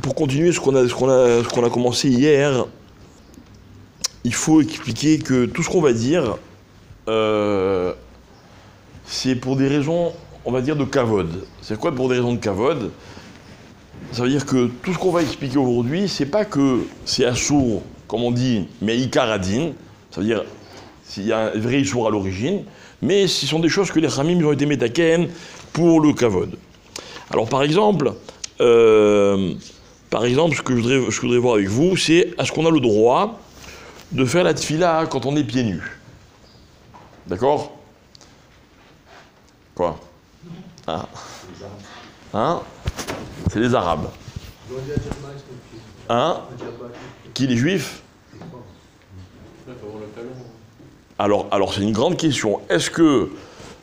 pour continuer ce qu'on a commencé hier, il faut expliquer que tout ce qu'on va dire, c'est pour des raisons, on va dire, de kavod. C'est quoi pour des raisons de kavod? Ça veut dire que tout ce qu'on va expliquer aujourd'hui, c'est pas que c'est assour, comme on dit, mais ikaradin, ça veut dire s'il y a un vrai issour à l'origine, mais ce sont des choses que les Khamim ont été métaken pour le kavod. Alors par exemple, ce que je voudrais voir avec vous, c'est est-ce qu'on a le droit de faire la tfila quand on est pieds nus? D'accord? Quoi? Ah. Hein? C'est les Arabes. Hein? Qui, les Juifs? Alors c'est une grande question. Est-ce que...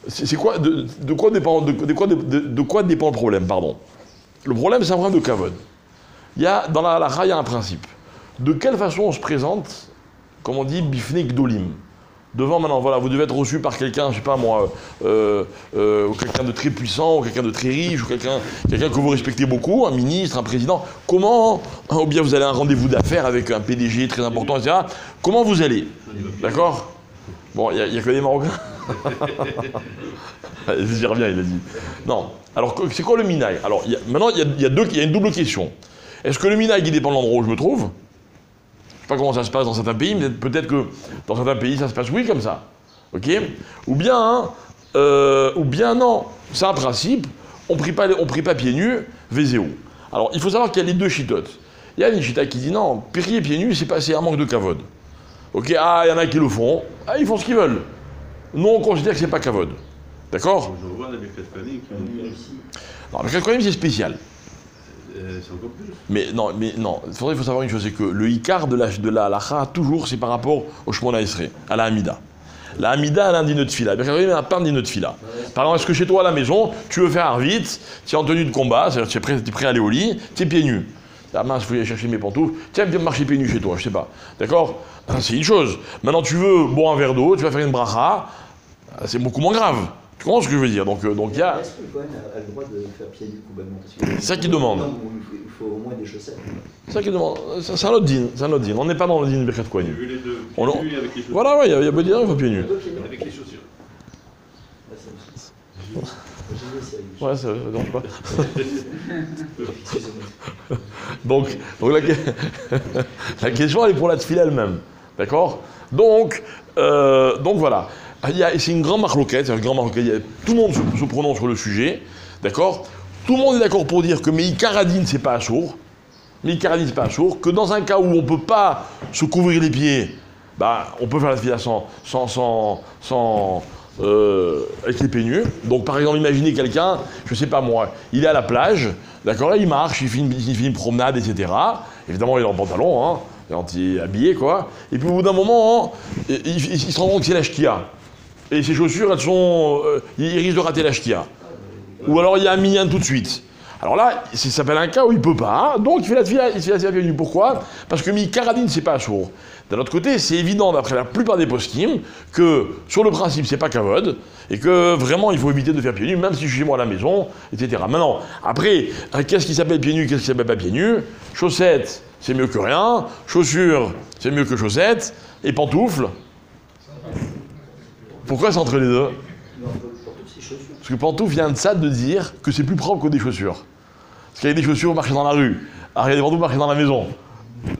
C'est quoi, de quoi dépend le problème, pardon? Le problème, c'est un problème de kavod. Il y a, dans la halakha, il y a un principe. De quelle façon on se présente, comme on dit, bifnei gdolim? Devant, maintenant, voilà, vous devez être reçu par quelqu'un, je sais pas moi, ou quelqu'un de très puissant, ou quelqu'un de très riche, ou quelqu'un que vous respectez beaucoup, un ministre, un président. Comment, ou bien vous allez à un rendez-vous d'affaires avec un PDG très important, etc. Comment vous allez? D'accord? Bon, il y a que des Marocains. J'y reviens, il a dit. Non. Alors, c'est quoi le minag? Alors, maintenant, il y a une double question. Est-ce que le minag, il dépend de l'endroit où je me trouve? Je ne sais pas comment ça se passe dans certains pays, mais peut-être que dans certains pays, ça se passe, oui, comme ça. OK? Ou bien non. C'est un principe, on prie pas pieds nus, vézéo. Alors, il faut savoir qu'il y a les deux chitotes. Il y a une chita qui dit non, prier pieds nus, c'est un manque de kavod. OK? Ah, il y en a qui le font. Ah, ils font ce qu'ils veulent. Nous, on considère que c'est pas kavod. D'accord? Je revois la Birkat Kohanim qui ont dit... Non, la Birkat Kohanim, c'est spécial. C'est encore plus. Mais non, il faut savoir une chose, c'est que le Icar de la halakha, toujours, c'est par rapport au Shmona Esrei, à la Hamida. La Hamida, elle a un dîner de fila. La Birkat Kohanim, elle a pas un dîner de fila. Par exemple, est-ce que chez toi, à la maison, tu veux faire arvit, tu es en tenue de combat, c'est-à-dire tu es prêt à aller au lit, tu es pieds nus. Ah mince, il faut aller chercher mes pantoufles. Tiens, viens marcher pieds nus chez toi, je sais pas. D'accord? C'est une chose. Maintenant, tu veux boire un verre d'eau, tu vas faire une bracha, c'est beaucoup moins grave. Tu comprends ce que je veux dire? Donc il y a... Est-ce que le Kohen a le droit de faire pieds nus complètement? C'est ça qu'il demande. Il faut au moins des chaussettes. C'est ça qu'il demande. C'est un autre dîne. On n'est pas dans le dîne de Birkat Kohanim. J'ai vu les deux. Pieds nus avec les chaussures. Voilà, ouais, il y a beaucoup de il faut pieds nus. Avec les chaussures. Ouais, ça ne dérange pas. donc la question, elle est pour la tefila elle-même. D'accord? Donc voilà. C'est une grande marloquette, tout le monde se prononce sur le sujet. D'accord? Tout le monde est d'accord pour dire que Meikaradin, c'est pas assour. Meikaradin, c'est pas assour. Que dans un cas où on ne peut pas se couvrir les pieds, bah, on peut faire la tefila avec les pieds nus. Donc par exemple, imaginez quelqu'un, je sais pas moi, il est à la plage, d'accord, il marche, il fait une promenade, etc. Évidemment, il est en pantalon, hein, il est habillé, quoi. Et puis au bout d'un moment, il se rend compte que c'est la shkia. Et ses chaussures, il risque de rater la shkia. Ou alors il y a un minyan tout de suite. Alors là, ça s'appelle un cas où il peut pas, donc il fait la tefila pieds nus. Pourquoi? Parce que mi-karadine, c'est pas assour. D'un autre côté, c'est évident, d'après la plupart des poskim, que sur le principe, c'est pas kavod, et que vraiment, il faut éviter de faire pieds nus, même si je suis chez moi à la maison, etc. Maintenant, après, qu'est-ce qui s'appelle pieds nus, qu'est-ce qui s'appelle pas pieds nus? Chaussettes, c'est mieux que rien. Chaussures, c'est mieux que chaussettes. Et pantoufles. Pourquoi c'est entre les deux? Parce que pantoufles vient de ça de dire que c'est plus propre que des chaussures. Parce qu'il y a des chaussures marcher dans la rue, alors il y a des pantoufles marcher dans la maison.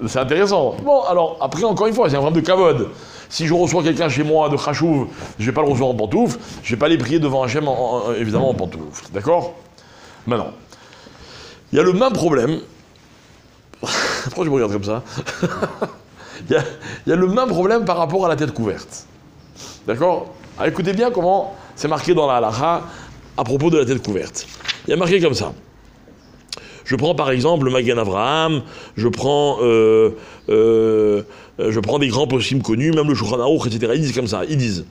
C'est intéressant. Bon, alors, après, encore une fois, c'est un problème de kavod. Si je reçois quelqu'un chez moi de Khachouv, je ne vais pas le recevoir en pantoufles, je ne vais pas les prier devant Hachem, évidemment, en pantoufles. D'accord? Maintenant, il y a le même problème. Pourquoi je me regarde comme ça? Il y a le même problème par rapport à la tête couverte. D'accord? Alors, écoutez bien comment c'est marqué dans la halakha à propos de la tête couverte. Il y a marqué comme ça. Je prends par exemple le Magen Avraham, je prends des grands poskim connus, même le Shulchan Aruch, etc. Ils disent comme ça, ils disent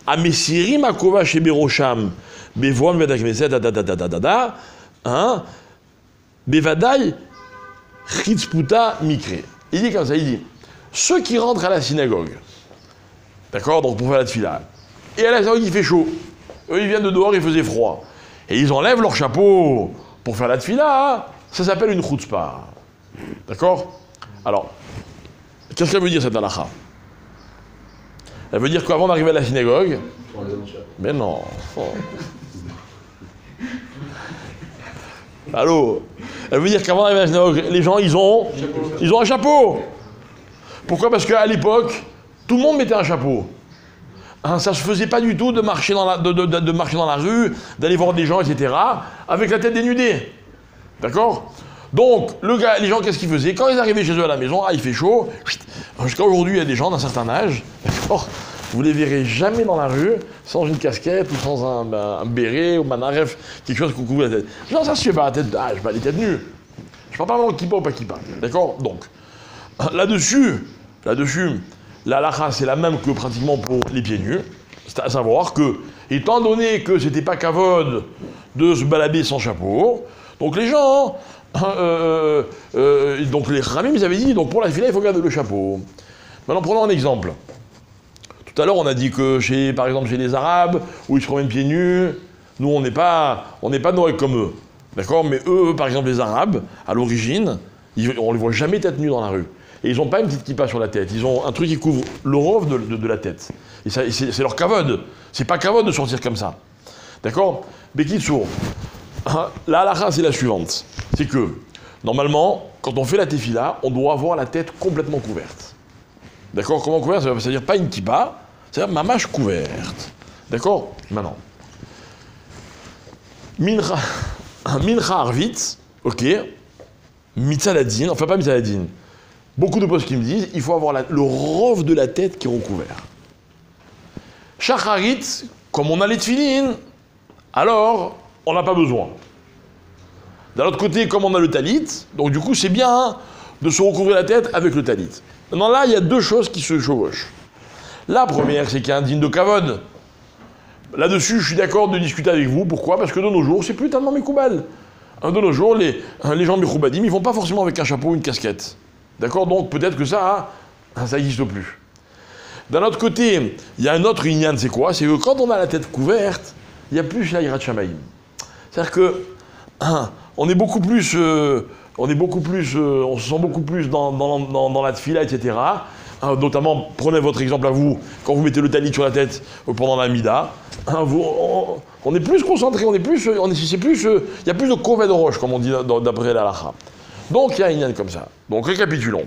Amesirim akova sheberosham bevoam vedakneset da hein bevadai chitzputa mikre. Il dit comme ça, il dit ceux qui rentrent à la synagogue, d'accord, donc pour faire la tefila, et à la synagogue il fait chaud, eux ils viennent de dehors, il faisait froid, et ils enlèvent leur chapeau pour faire la tefila, hein. Ça s'appelle une chutzpah. D'accord? Alors, qu'est-ce qu'elle veut dire cette halakha? Elle veut dire qu'avant d'arriver à la synagogue, mais non. Oh. Allô? Elle veut dire qu'avant d'arriver à la synagogue, les gens, ils ont un chapeau. Pourquoi? Parce qu'à l'époque, tout le monde mettait un chapeau. Hein, ça ne se faisait pas du tout de marcher dans la rue, d'aller voir des gens, etc., avec la tête dénudée. D'accord? Donc, les gens, qu'est-ce qu'ils faisaient? Quand ils arrivaient chez eux à la maison, il fait chaud. Jusqu'à aujourd'hui, il y a des gens d'un certain âge, d'accord? Vous ne les verrez jamais dans la rue sans une casquette ou sans un béret ou manaref, quelque chose qui couvre la tête. Non, ça ne se fait pas, je ne pas les têtes nues. Je ne parle pas vraiment de kippa ou pas kippa. D'accord? Donc, là-dessus, la halakha, c'est la même que pratiquement pour les pieds nus. C'est à savoir que, étant donné que c'était pas kavod de se balader sans chapeau, donc les gens, donc les Khamim, ils avaient dit, donc pour la fila, il faut garder le chapeau. Maintenant, prenons un exemple. Tout à l'heure, on a dit que, par exemple, chez les Arabes, où ils se promènent pieds nus, nous, on n'est pas nourris comme eux. D'accord? Mais eux, par exemple, les Arabes, à l'origine, on les voit jamais tête nue dans la rue. Et ils n'ont pas une petite kippa sur la tête. Ils ont un truc qui couvre le rov de la tête. Et c'est leur kavod. C'est pas kavod de sortir comme ça. D'accord? Bekitsour, la halakha, c'est la suivante. C'est que, normalement, quand on fait la tefila, on doit avoir la tête complètement couverte. D'accord? Comment couverte? C'est-à-dire pas une kippa, c'est-à-dire mamache couverte. D'accord? Maintenant. Mincha arvit, ok. Mitzaladin, enfin pas mitzaladin. Beaucoup de postes qui me disent il faut avoir le rov de la tête qui est recouvert. Shacharit, comme on a les tefilines, alors on n'a pas besoin. D'un autre côté, comme on a le talit, donc du coup c'est bien de se recouvrir la tête avec le talit. Maintenant là, il y a deux choses qui se chevauchent. La première, c'est qu'il y a un digne de kavod. Là-dessus, je suis d'accord de discuter avec vous. Pourquoi? Parce que de nos jours, c'est plus tellement mékoubal. De nos jours, les gens mékoubadim, ils ne vont pas forcément avec un chapeau ou une casquette. D'accord? Donc peut-être que ça n'existe plus. D'un autre côté, il y a un autre inyan, c'est quoi? C'est que quand on a la tête couverte, il y a plus la yirat shamaïm. C'est-à-dire que on est beaucoup plus, on se sent beaucoup plus dans la tefila, etc. Notamment, prenez votre exemple à vous, quand vous mettez le talit sur la tête pendant la mida, on est plus concentré, il y a plus de koved roche, comme on dit d'après la halakha. Donc il y a un inyan comme ça. Donc récapitulons.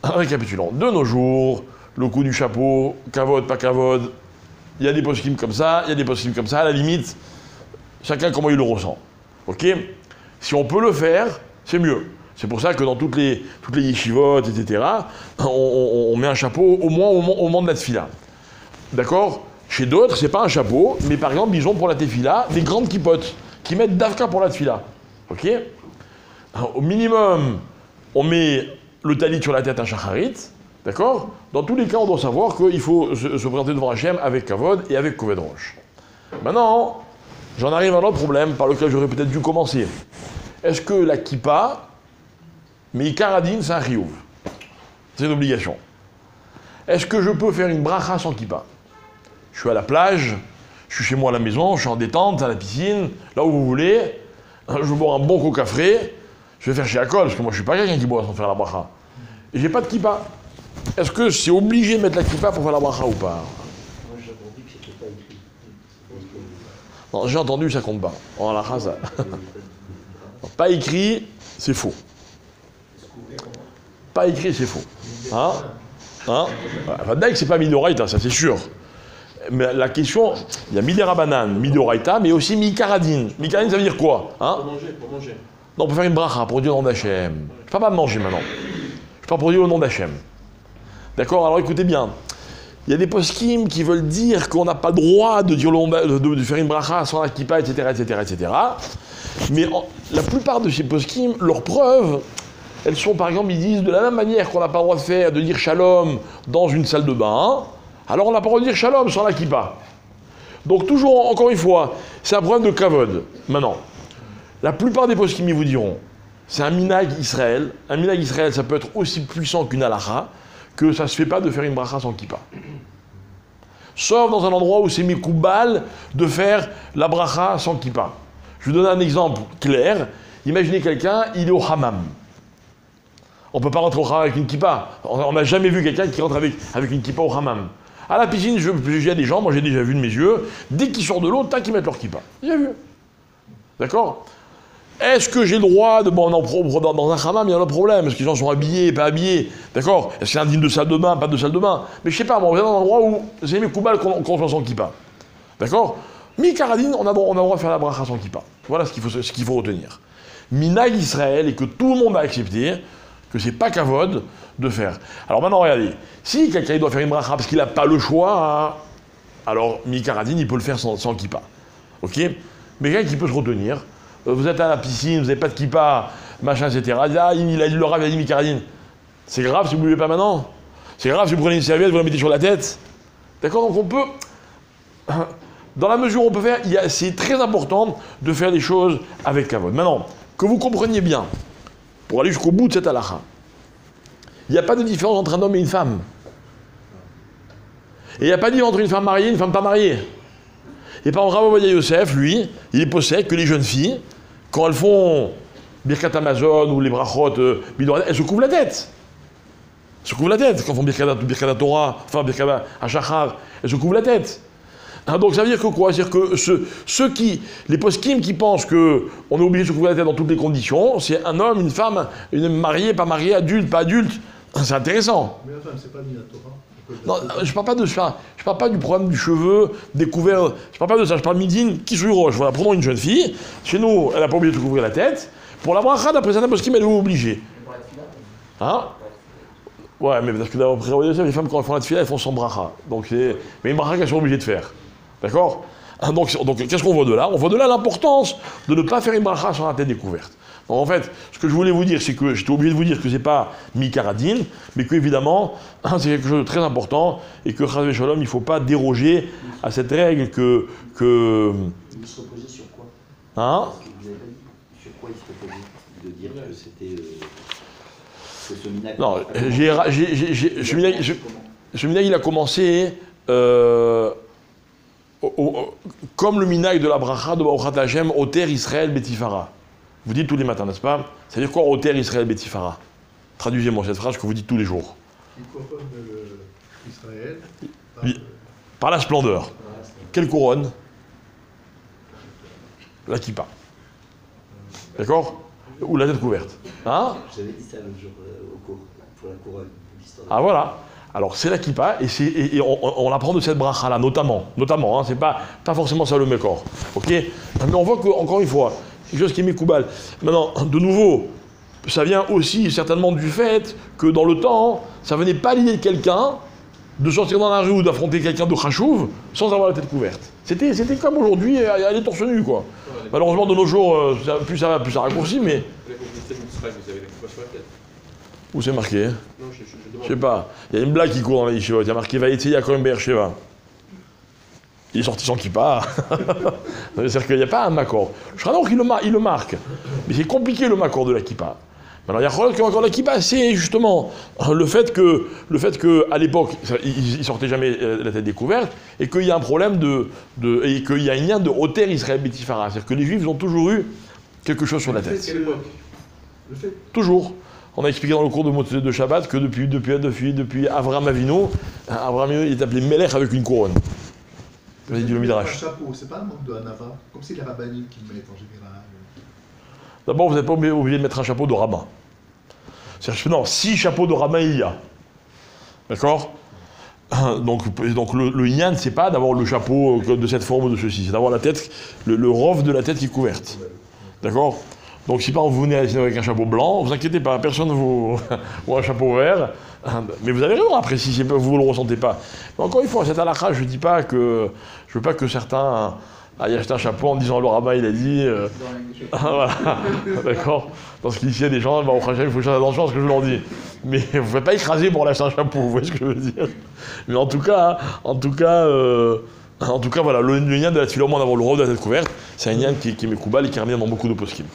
De nos jours, le coup du chapeau, kavod, pas kavod, il y a des poskim comme ça, il y a des poskim comme ça, à la limite, chacun comment il le ressent. Ok? Si on peut le faire, c'est mieux. C'est pour ça que dans toutes les yeshivot, etc., on met un chapeau au moins au moment de la tefila. D'accord? Chez d'autres, c'est pas un chapeau, mais par exemple, ils ont pour la tefila des grandes kippotes qui mettent davka pour la tefila. Ok? Alors, au minimum, on met le talit sur la tête à shacharit. D'accord? Dans tous les cas, on doit savoir qu'il faut se présenter devant Hachem avec kavod et avec koved roche. Maintenant, j'en arrive à un autre problème par lequel j'aurais peut-être dû commencer. Est-ce que la kippa, mais Ikaradin, c'est un chiyuv. C'est une obligation. Est-ce que je peux faire une bracha sans kippa? Je suis à la plage, je suis chez moi à la maison, je suis en détente, à la piscine, là où vous voulez, je vais boire un bon coca frais, je vais faire chez Akol, parce que moi je suis pas quelqu'un qui boit sans faire la bracha. Et j'ai pas de kippa. Est-ce que c'est obligé de mettre la kippa pour faire la bracha ou pas? Moi j'ai entendu que c'était pas écrit. Non, j'ai entendu, ça compte pas. En la ça. Pas écrit, c'est faux. Pas écrit, c'est faux. Vadaïk, c'est pas midoraïta, ça c'est sûr. Mais la question, il y a miderabanan, midoraïta, mais aussi mikaradin. Mikaradin, ça veut dire quoi? Pour manger. Non, pour faire une bracha, pour dire le nom d'Hachem. Je ne parle pas de manger maintenant. Je parle pour dire le nom d'Hachem. D'accord? Alors écoutez bien. Il y a des poskim qui veulent dire qu'on n'a pas le droit de dire de faire une bracha sans la kippa, etc., etc., etc. Mais la plupart de ces poskim, leurs preuves, elles sont, par exemple, ils disent de la même manière qu'on n'a pas le droit de dire shalom dans une salle de bain, alors on n'a pas le droit de dire shalom sans la kippa. Donc toujours, encore une fois, c'est un problème de kavod. Maintenant, la plupart des poskim, ils vous diront, c'est un minag Israël. Un minag Israël, ça peut être aussi puissant qu'une halakha, que ça ne se fait pas de faire une bracha sans kippa. Sauf dans un endroit où c'est mikoubal de faire la bracha sans kippa. Je vous donne un exemple clair. Imaginez quelqu'un, il est au hammam. On ne peut pas rentrer au hammam avec une kippa. On n'a jamais vu quelqu'un qui rentre avec une kippa au hammam. À la piscine, j'ai des gens, moi j'ai déjà vu de mes yeux, dès qu'ils sortent de l'eau, tac, ils mettent leur kippa. J'ai vu. D'accord? Est-ce que j'ai le droit de... Bon, dans un hammam, il y a un autre problème. Est-ce que les gens sont habillés, pas habillés? D'accord? Est-ce que c'est indigne de salle de bain, pas de salle de bain? Mais je sais pas, bon, on est dans un endroit où c'est mes koubal qu'on soit sans kippa. D'accord? Mi-karadine, on a le droit de faire la bracha sans kippa. Voilà ce qu'il faut retenir. Minag Israël, et que tout le monde a accepté que c'est pas kavod de faire. Alors maintenant, regardez, si quelqu'un doit faire une bracha parce qu'il n'a pas le choix, hein, alors mi-karadine, il peut le faire sans kippa. Ok? Mais quelqu'un qui peut se retenir, vous êtes à la piscine, vous n'avez pas de kippa, machin, etc. Il a dit le Rav, il a dit mi-karadine. C'est grave si vous ne buvez pas maintenant? C'est grave si vous prenez une serviette, vous la mettez sur la tête? D'accord? Donc on peut... Dans la mesure où on peut faire, c'est très important de faire des choses avec kavod. Maintenant, que vous compreniez bien, pour aller jusqu'au bout de cette halakha, il n'y a pas de différence entre un homme et une femme. Et il n'y a pas de différence entre une femme mariée et une femme pas mariée. Et par exemple, Rav Ovadia Yosef, lui, il est possède que les jeunes filles, quand elles font Birkat Amazon ou les brachot, elles se couvrent la tête. Elles se couvrent la tête. Quand elles font Birkat Torah, enfin Birkat Hashachar, elles se couvrent la tête. Donc ça veut dire que quoi? C'est-à-dire que les poskim qui pensent qu'on est obligé de se couvrir la tête dans toutes les conditions, c'est un homme, une femme, une mariée, pas mariée, adulte, pas adulte. C'est intéressant. Mais la femme, c'est pas mis la Torah. Non, je parle pas du problème du cheveu découvert. Je parle pas de ça. Je parle midine qui sur roche. Voilà, prenons une jeune fille. Chez nous, elle n'a pas oublié de se couvrir la tête. Pour la bracha, d'après certains poskim, elle est obligée. Hein? Ouais, mais parce que d'après les femmes, quand elles font la tefila, elles font sans bracha. Donc mais une bracha qu'elles sont obligées de faire. D'accord? Donc qu'est-ce qu'on voit de là? On voit de là l'importance de ne pas faire une bracha sans la tête découverte. Donc en fait, ce que je voulais vous dire, c'est que j'étais obligé de vous dire que c'est pas mi-karadine, mais qu'évidemment, c'est quelque chose de très important, et que Chas v'Shalom, il ne faut pas déroger à cette règle que... Il se reposait sur quoi? Hein? Parce que vous avez pas dit sur quoi il se reposait de dire que c'était... que ce minag... Non, ce minag, il a commencé... comme le minag de la bracha de Baruchat Hashem, Oter Israël Betifara. Vous dites tous les matins, n'est-ce pas? Ça veut dire quoi, Oter Israël Betifara? Traduisez-moi cette phrase que vous dites tous les jours. Il couronne Israël par la splendeur. Quelle couronne? La kippa. D'accord? Ou la tête couverte. Hein? J'avais dit ça l'autre jour au cours, pour la couronne. Ah voilà. Alors c'est la kippa, et on l'apprend de cette bracha-là, notamment, hein, c'est pas forcément ça le mécor, ok? Mais on voit que, encore une fois, c'est quelque chose qui est mécoubal. Maintenant, de nouveau, ça vient aussi certainement du fait que dans le temps, ça venait pas l'idée de quelqu'un de sortir dans la rue ou d'affronter quelqu'un de chachouv sans avoir la tête couverte. C'était comme aujourd'hui, aller torse nu, quoi. Malheureusement, de nos jours, plus ça va, plus ça raccourcit, mais... Où c'est marqué? Non, je sais pas. Il y a une blague qui court dans la yeshiva. Il y a marqué Vaïtse Yaakov Be'er-Sheva. Il est sorti sans kippa. C'est-à-dire qu'il n'y a pas un makor. Shranor, il le marque. Mais c'est compliqué le makor de la kippa. Alors il y a que le makor de la kippa, c'est justement le fait que à l'époque, il sortait jamais la tête découverte, et qu'il y a un problème et qu'il y a un lien de Oter Israël Betifara. C'est-à-dire que les Juifs ont toujours eu quelque chose sur la tête. Quelle époque? Le fait. Toujours. On a expliqué dans le cours de Shabbat que depuis Avraham Avinu, il est appelé Melech avec une couronne. Vous avez dit le Midrash. Un chapeau, c'est pas un manque de Hanava, comme c'est les rabbiniques qui le mettent en général. D'abord, vous n'êtes pas obligé de mettre un chapeau de rabbin. Non, 6 chapeaux de rabbin il y a. D'accord? Donc le yan, c'est pas d'avoir le chapeau de cette forme ou de ceci, c'est d'avoir la tête, le rof de la tête qui est couverte. D'accord? Donc si par exemple vous venez avec un chapeau blanc, vous inquiétez pas, personne vous ou un chapeau vert. Mais vous avez raison après si vous ne le ressentez pas. Mais encore une fois, cette halakha, je veux pas que certains aillent acheter un chapeau en disant le rabbin il a dit. Voilà, d'accord. Parce qu'ici il y a des gens, au Khachem, il faut faire attention à ce que je leur dis. Mais vous ne faites pas écraser pour acheter un chapeau, vous voyez ce que je veux dire. Mais en tout cas, voilà, le lien de la tefila, au moins d'avoir le robe de la tête couverte, c'est un lien qui est mécoubal et qui revient dans beaucoup de poskim.